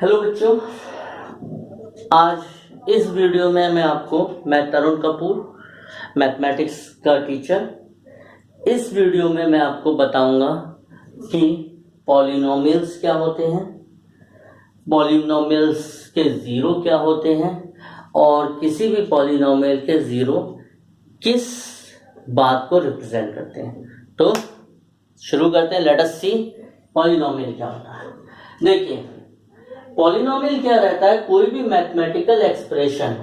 Hello बच्चों, आज इस वीडियो में मैं आपको, मैं तरुण कपूर मैथमेटिक्स का टीचर, इस वीडियो में मैं आपको बताऊंगा कि पॉलिनोमियल्स क्या होते हैं, पॉलिनोमियल्स के जीरो क्या होते हैं और किसी भी पॉलिनोमियल के जीरो किस बात को रिप्रेजेंट करते हैं। तो शुरू करते हैं। लेट अस सी पॉलिनोमियल क्या होता है। देखिए, पॉलिनोमियल क्या रहता है, कोई भी मैथमेटिकल एक्सप्रेशन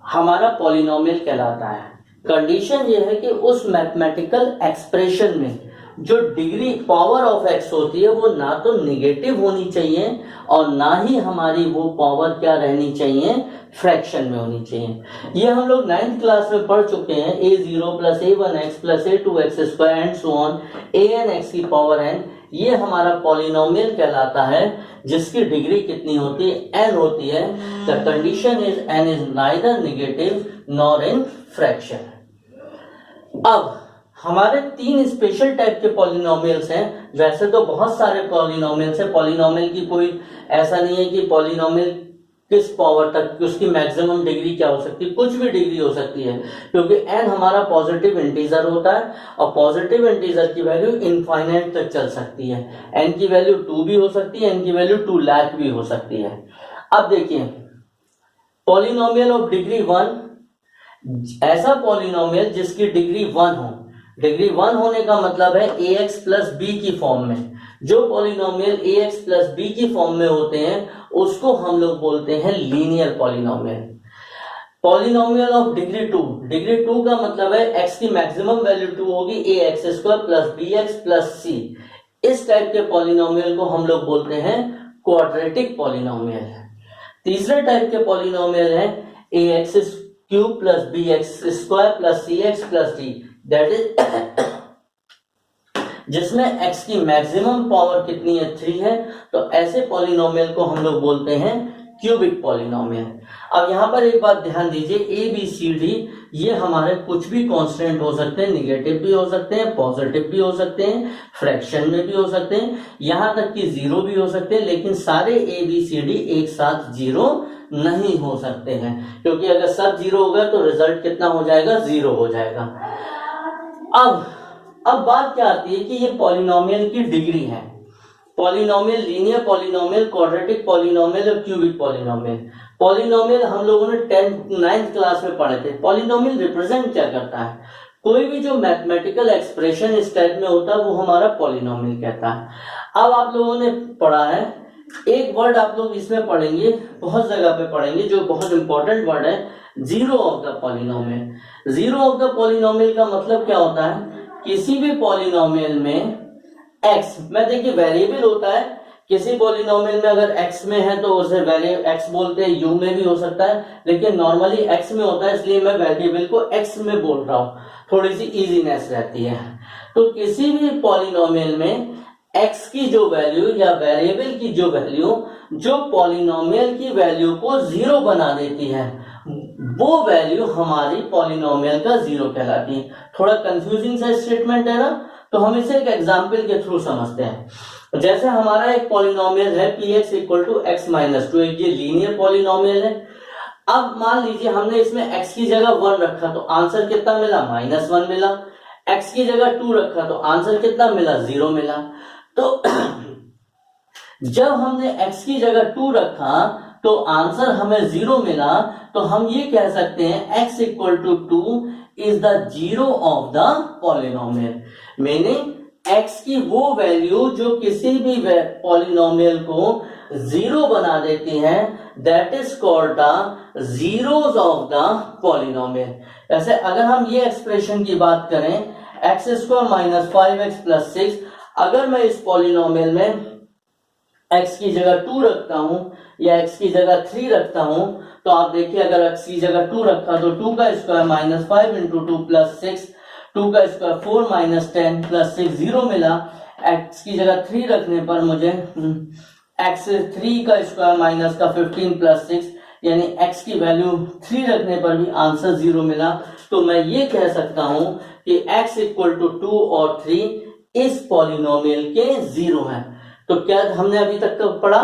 हमारा पॉलिनोमियल कहलाता है। कंडीशन ये है कि उस मैथमेटिकल एक्सप्रेशन में जो डिग्री पावर ऑफ एक्स होती है वो ना तो निगेटिव होनी चाहिए और ना ही हमारी वो पावर क्या रहनी चाहिए, फ्रैक्शन में होनी चाहिए। ये हम लोग 9th क्लास में पढ़ चुके हैं। a0 plus a1x plus a2x square and so on an x की पावर n, ये हमारा पॉलिनोमियल कहलाता है जिसकी डिग्री कितनी होती है, n होती है। The condition is n is neither negative nor in fraction. अब हमारे 3 स्पेशल टाइप के पॉलिनोमियल्स हैं। वैसे तो बहुत सारे पॉलिनोमियल्स हैं, पॉलिनोमियल की कोई ऐसा नहीं है कि पॉलिनोमियल किस पावर तक उसकी मैक्सिमम डिग्री क्या हो सकती है, कुछ भी डिग्री हो सकती है, क्योंकि n हमारा पॉजिटिव इंटीजर होता है और पॉजिटिव इंटीजर की वैल्यू इनफाइनाइट तक चल सकती है। n की वैल्यू 2 भी हो सकती है, n की वैल्यू 2 लाख भी हो सकती है। अब देखिए, पॉलिनोमियल ऑफ डिग्री 1, ऐसा पॉलिनोमियल जिसकी डिग्री 1 हो। डिग्री 1 होने का मतलब है ax प्लस बी की फॉर्म में। जो पॉलिनोमियल ax प्लस बी की फॉर्म में होते हैं उसको हम लोग बोलते हैं linear polynomial. Polynomial of degree 2, degree 2 का मतलब है x की मैक्सिमम वैल्यू 2 होगी, ax square plus bx plus c। इस टाइप के पॉलिनोमियल को हम लोग बोलते हैं क्वाड्रेटिक पॉलिनोमियल। तीसरे टाइप के पॉलिनोमियल है ax cube plus bx square plus cx plus d, that is जिसमें x की मैक्सिमम पावर कितनी है, 3 है। तो ऐसे पॉलिनोमियल को हम लोग बोलते हैं क्यूबिक पॉलिनोमियल। अब यहाँ पर एक बात ध्यान दीजिए, a b c d ये हमारे कुछ भी कांस्टेंट हो सकते हैं, निगेटिव भी हो सकते हैं, पॉजिटिव भी हो सकते हैं, फ्रैक्शन में भी हो सकते हैं, यहाँ तक कि जीरो भी हो सकते हैं। लेकिन सारे a b c d एक साथ जीरो नहीं हो सकते हैं, क्योंकि अगर सब जीरो हो गया तो रिजल्ट कितना हो जाएगा, जीरो हो जाएगा। अब बात क्या आती है कि ये पॉलिनोमियल की डिग्री है। Polynomial, linear polynomial, quadratic polynomial और क्यूबिक पॉलिनोमियल। पॉलिनोमियल हम लोगों ने 9th क्लास में पढ़े थे। पॉलिनोमियल रिप्रेजेंट क्या करता है, कोई भी जो मैथमेटिकल एक्सप्रेशन इस टाइप में होता है वो हमारा पॉलिनोमियल कहता है। अब आप लोगों ने पढ़ा है, एक वर्ड आप लोग इसमें पढ़ेंगे, बहुत जगह पे पढ़ेंगे, जो बहुत इंपॉर्टेंट वर्ड है, zero of the polynomial. Zero of the polynomial का मतलब क्या होता है, किसी भी पॉलिनोमियल में x में, देखिए वेरिएबल होता है, किसी पॉलिनोमियल में अगर x में है तो उसे x बोलते हैं, u में भी हो सकता है, लेकिन नॉर्मली x में होता है, इसलिए मैं वेरिएबल को x में बोल रहा हूं, थोड़ी सी इजीनेस रहती है। तो किसी भी पॉलिनोमियल में x की जो वैल्यू या वेरिएबल की जो वैल्यू जो पॉलिनोमियल की वैल्यू को जीरो बना देती है, वो वैल्यू हमारी पॉलिनोमियल का जीरो कहलाती है। थोड़ा कंफ्यूजिंग सा स्टेटमेंट है ना, तो हम इसे एक एग्जांपल के थ्रू समझते हैं। जैसे हमारा एक पॉलिनोमियल है px equal to x minus 2, ये लीनियर पॉलिनोमियल है। अब मान लीजिए हमने इसमें x की जगह 1 रखा तो आंसर कितना मिला, -1 मिला। x की जगह 2 रखा तो आंसर कितना मिला, 0 मिला। तो जब हमने x की जगह 2 रखा तो आंसर हमें 0 मिला, तो हम ये कह सकते हैं x equal to 2 is the zero of the polynomial. Meaning x की वो वैल्यू जो किसी भी पॉलिनोमियल को जीरो बना देती है, that is called the zeros of the polynomial. ऐसे अगर हम ये एक्सप्रेशन की बात करें, x square minus 5x plus 6, अगर मैं इस पॉलिनोमियल में x की जगह 2 रखता हूं या x की जगह 3 रखता हूं, तो आप देखिए अगर x की जगह 2 रखा तो 2 का स्क्वायर माइनस 5 इंटू 2 प्लस 6, 2 का स्क्वायर 4 माइनस 10 प्लस 6, 0 मिला। x की जगह 3 रखने पर मुझे x 3 का स्क्वायर माइनस का 15 प्लस 6, यानी x की वैल्यू 3 रखने पर भी आंसर 0 मिला। तो मैं ये कह सकता हूं कि x इक्वल टू 2 और 3 इस पॉलिनोमियल के जीरो हैं। तो क्या हमने अभी तक तो पढ़ा,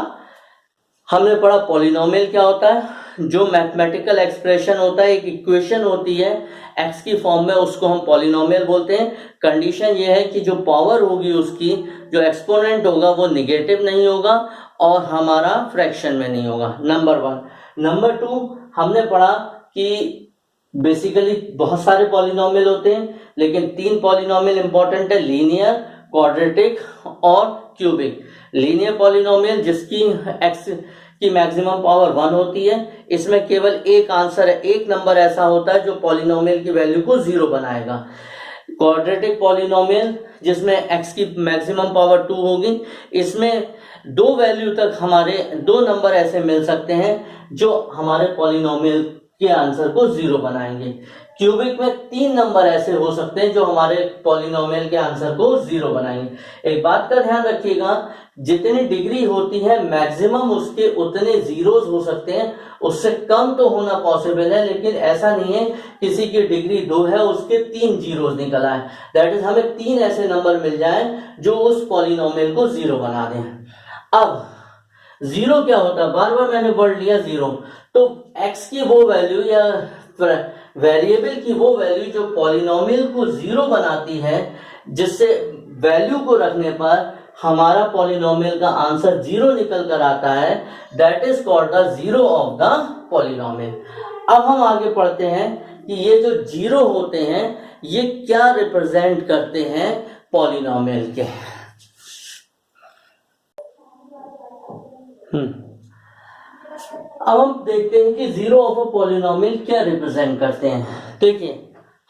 हमने पढ़ा पॉलिनोमियल क्या होता है, जो मैथमेटिकल एक्सप्रेशन होता है, एक इक्वेशन होती है एक्स की फॉर्म में, उसको हम पॉलिनोमियल बोलते हैं। कंडीशन ये है कि जो पावर होगी उसकी, जो एक्सपोनेंट होगा वो निगेटिव नहीं होगा और हमारा फ्रैक्शन में नहीं होगा, नंबर वन। नंबर टू, हमने पढ़ा कि बेसिकली बहुत सारे पॉलिनोमियल होते हैं, लेकिन 3 पॉलिनोमियल इंपॉर्टेंट है, लीनियर, क्वाड्रेटिक और क्यूबिक। लीनियर पॉलिनोमियल जिसकी एक्स की मैक्सिमम पावर 1 होती है, इसमें केवल एक आंसर है, एक नंबर ऐसा होता है जो पॉलिनोमियल की वैल्यू को 0 बनाएगा। क्वाड्रेटिक पॉलिनोमियल जिसमें एक्स की मैक्सिमम पावर 2 होगी, इसमें 2 वैल्यू तक हमारे 2 नंबर ऐसे मिल सकते हैं जो हमारे पॉलिनोमियल के आंसर को 0 बनाएंगे। क्यूबिक में 3 नंबर ऐसे हो सकते हैं जो हमारे पॉलिनोमियल के आंसर को 0 बनाएंगे। एक बात का ध्यान रखिएगा, जितनी डिग्री होती है मैक्सिमम उसके उतने जीरोस हो सकते हैं, उससे कम तो होना पॉसिबल है, लेकिन ऐसा नहीं है किसी की डिग्री 2 है उसके 3 जीरोस निकल आए। दैट इज हमें 3 ऐसे नंबर मिल जाए जो उस पॉलिनोमियल को 0 बना दें। अब 0 क्या होता है, बार बार मैंने वर्ड लिया 0, तो x की वो वैल्यू या वेरिएबल की वो वैल्यू जो पॉलिनोमियल को 0 बनाती है, जिससे वैल्यू को रखने पर हमारा पॉलिनोमियल का आंसर 0 निकल कर आता है, that is called the 0 of the polynomial. अब हम आगे पढ़ते हैं कि ये जो 0 होते हैं ये क्या रिप्रेजेंट करते हैं पॉलिनोमियल के। अब हम देखते हैं कि 0 ऑफ अ पॉलिनोमियल क्या रिप्रेजेंट करते हैं। देखिए,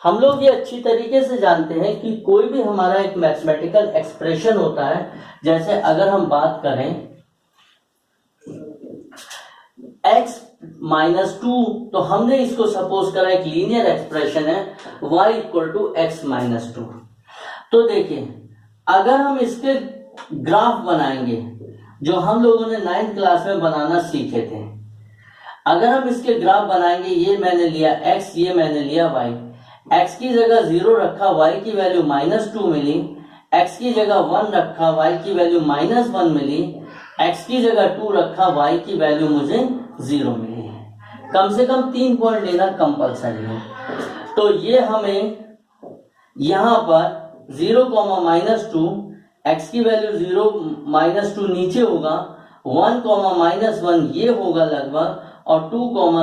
हम लोग ये अच्छी तरीके से जानते हैं कि कोई भी हमारा एक मैथमेटिकल एक्सप्रेशन होता है, जैसे अगर हम बात करें x माइनस 2, तो हमने इसको सपोज करा एक लीनियर एक्सप्रेशन है y equal to x minus 2। तो देखिए, अगर हम इसके ग्राफ बनाएंगे जो हम लोगों ने 9th क्लास में बनाना सीखे थे, अगर हम इसके ग्राफ बनाएंगे, ये मैंने लिया x, ये मैंने लिया y, x की जगह 0 रखा, y की वैल्यू -2 मिली, x की जगह 1 रखा, y की वैल्यू -1 मिली, x की जगह 2 रखा, y की वैल्यू मुझे 0 मिली है। कम से कम 3 पॉइंट लेना कंपल्सरी है। तो ये हमें यहां पर 0, -2, x की वैल्यू 0, -2 नीचे होगा, 1, -1 ये होगा लगभग, और 2,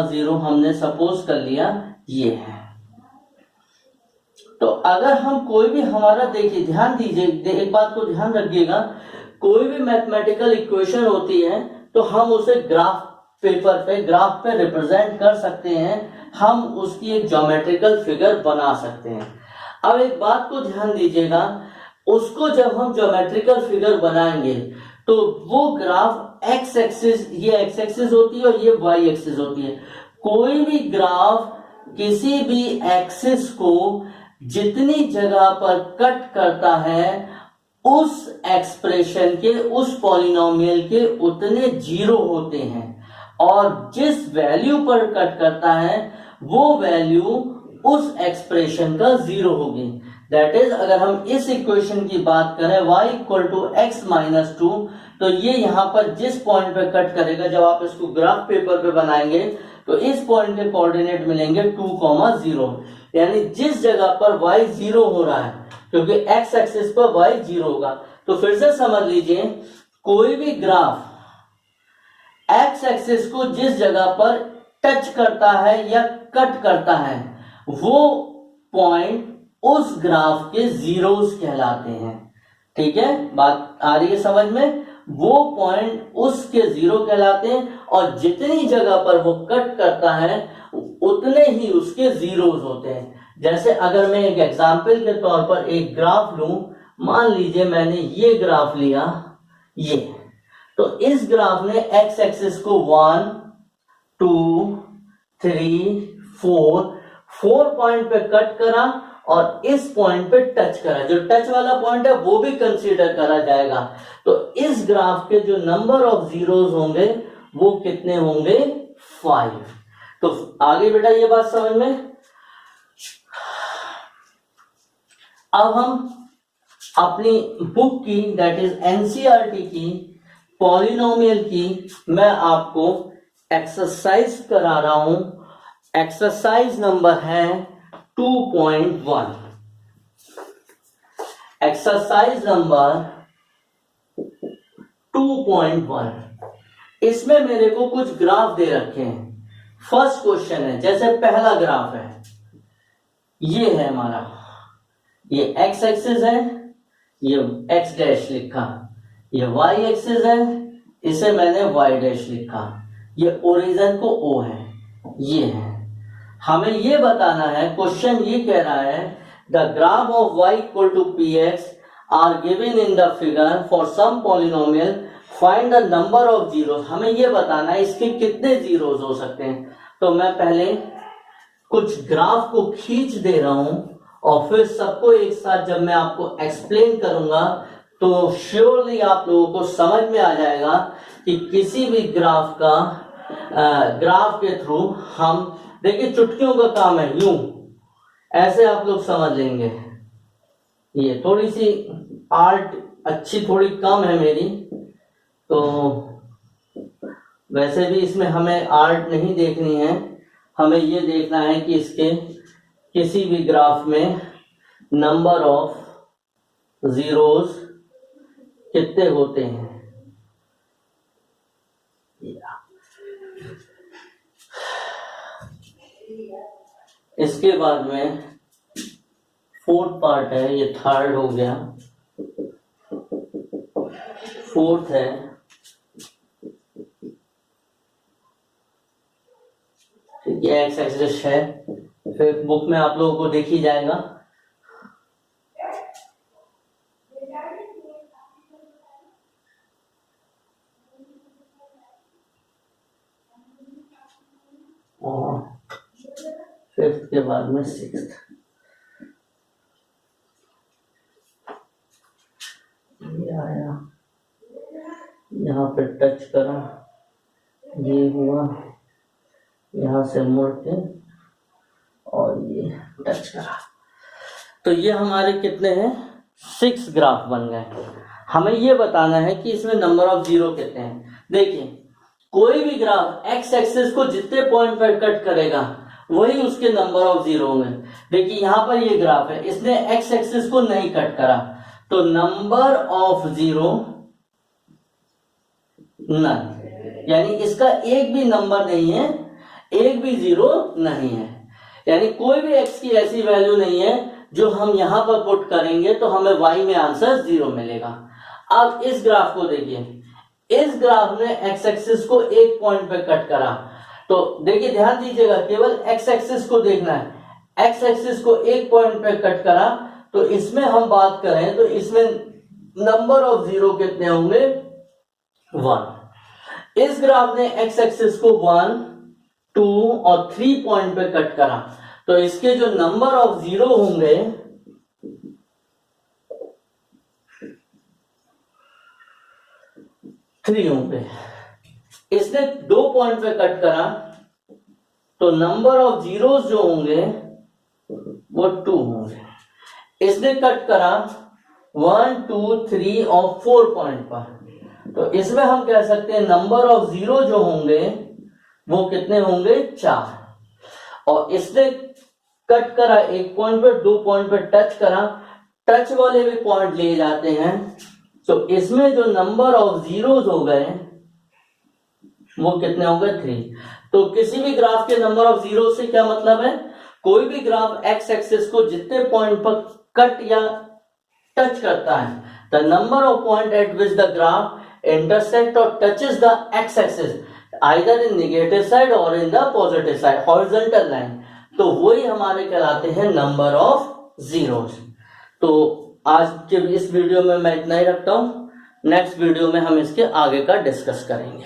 0 हमने सपोज कर लिया ये है। तो अगर हम कोई भी हमारा, देखिए ध्यान दीजिए, एक बात को ध्यान रखिएगा, कोई भी मैथमेटिकल इक्वेशन होती है तो हम उसे ग्राफ पेपर पे, ग्राफ पे रिप्रेजेंट कर सकते हैं, हम उसकी एक ज्योमेट्रिकल फिगर बना सकते हैं। अब एक बात को ध्यान दीजिएगा, उसको जब हम ज्योमेट्रिकल फिगर बनाएंगे तो वो ग्राफ एक्स एक्सिस, ये एक्स एक्सिस होती है और ये वाई एक्सिस होती है। कोई भी ग्राफ किसी भी एक्सिस को जितनी जगह पर कट करता है, उस एक्सप्रेशन के, उस पॉलिनोमियल के उतने 0 होते हैं, और जिस वैल्यू पर कट करता है वो वैल्यू उस एक्सप्रेशन का 0 होगी। दैट इज, अगर हम इस इक्वेशन की बात करें y equal to x minus 2, तो ये यहां पर जिस पॉइंट पे कट करेगा, जब आप इसको ग्राफ पेपर पे बनाएंगे तो इस पॉइंट के कोऑर्डिनेट मिलेंगे 2, 0, यानी जिस जगह पर y 0 हो रहा है, क्योंकि x एक्सिस पर y 0 होगा। तो फिर से समझ लीजिए, कोई भी ग्राफ x एक्सिस को जिस जगह पर टच करता है या कट करता है, वो पॉइंट उस ग्राफ के जीरोस कहलाते हैं। ठीक है, बात आ रही है समझ में? वो पॉइंट उसके 0 कहलाते हैं, और जितनी जगह पर वो कट करता है उतने ही उसके जीरोस होते हैं। जैसे अगर मैं एक एग्जाम्पल के तौर पर एक ग्राफ लूं, मान लीजिए मैंने ये ग्राफ लिया, ये, तो इस ग्राफ ने एक्स एक्सिस को 1, 2, 3, 4 पॉइंट पे कट करा और इस पॉइंट पे टच करा। जो टच वाला पॉइंट है वो भी कंसीडर करा जाएगा। तो इस ग्राफ के जो नंबर ऑफ जीरोस होंगे वो कितने होंगे? 5। तो आगे बेटा ये बात समझ में। अब हम अपनी बुक की, दैट इज एनसीईआरटी की पॉलिनोमियल की मैं आपको एक्सरसाइज करा रहा हूं। एक्सरसाइज नंबर है 2.1। एक्सरसाइज नंबर 2.1, इसमें मेरे को कुछ ग्राफ दे रखे हैं। फर्स्ट क्वेश्चन है, जैसे पहला ग्राफ है, ये है हमारा, ये एक्स एक्सिस है, ये एक्स डैश लिखा, ये वाई एक्सिस है, इसे मैंने वाई डैश लिखा, ये ओरिजिन को ओ है, ये है। हमें ये बताना है, क्वेश्चन ये कह रहा है the graph of y equal to p x are given in the figure for some polynomial, find the number of zeros. हमें ये बताना है इसके कितने जीरोस हो सकते हैं। तो मैं पहले कुछ ग्राफ को खींच दे रहा हूं और फिर सबको एक साथ जब मैं आपको एक्सप्लेन करूंगा तो श्योरली आप लोगों को समझ में आ जाएगा कि किसी भी ग्राफ के थ्रू हम, देखिए चुटकियों का काम है, यूं ऐसे आप लोग समझ लेंगे। ये थोड़ी सी आर्ट अच्छी थोड़ी कम है मेरी, तो वैसे भी इसमें हमें आर्ट नहीं देखनी है, हमें ये देखना है कि इसके किसी भी ग्राफ में नंबर ऑफ जीरोस कितने होते हैं। इसके बाद में फोर्थ पार्ट है, ये थर्ड हो गया, फोर्थ है, ठीक है, एक्स एक्सिस है, फिर बुक में आप लोगों को देखी जाएगा। और फिफ्थ के बाद में सिक्स्थ, ये आया, यहाँ पे टच करा, ये हुआ, यहाँ से मुड़ के और ये टच करा, तो ये हमारे कितने हैं, 6 ग्राफ बन गए। हमें ये बताना है कि इसमें नंबर ऑफ जीरो कितने हैं। देखिए कोई भी ग्राफ एक्स एक्सिस को जितने पॉइंट पर कट करेगा वही उसके नंबर ऑफ जीरो होंगे। देखिए यहां पर ये ग्राफ है, इसने एक्स एक्सिस को नहीं कट करा, तो नंबर ऑफ जीरो नन, यानी इसका एक भी नंबर नहीं है, एक भी जीरो नहीं है, यानी कोई भी एक्स की ऐसी वैल्यू नहीं है जो हम यहां पर पुट करेंगे तो हमें वाई में आंसर जीरो मिलेगा। अब इस ग्राफ को देखिए, इस ग्राफ ने एक्स एक्सिस को एक पॉइंट पे कट करा, तो देखिए ध्यान दीजिएगा, केवल एक्स एक्सिस को देखना है। एक्स एक्सिस को एक पॉइंट पे कट करा, तो इसमें हम बात करें तो इसमें नंबर ऑफ जीरो कितने होंगे, 1। इस ग्राफ ने एक्स एक्सिस को 1, 2 और 3 पॉइंट पे कट करा, तो इसके जो नंबर ऑफ जीरो होंगे थ्री होंगे। इसने 2 पॉइंट पे कट करा, तो नंबर ऑफ जीरोस जो होंगे वो 2 होंगे। इसने कट करा 1, 2, 3 और 4 पॉइंट पर, तो इसमें हम कह सकते हैं नंबर ऑफ जीरो जो होंगे वो कितने होंगे, 4। और इसने कट करा 1 पॉइंट पर, 2 पॉइंट पर टच करा, टच वाले भी पॉइंट लिए जाते हैं, तो इसमें जो नंबर ऑफ जीरोस हो गए वो कितने होंगे, 3। तो किसी भी ग्राफ के नंबर ऑफ जीरो से क्या मतलब है, कोई भी ग्राफ एक्स एक्सिस को जितने पॉइंट पर कट या टच करता है, the number of point at which the graph intersect और touches the X axis either in negative side और in the positive side horizontal line, तो वही हमारे कहलाते हैं नंबर ऑफ जीरोस। तो आज के इस वीडियो में मैं इतना ही रखता हूं, नेक्स्ट वीडियो में हम इसके आगे का डिस्कस करेंगे।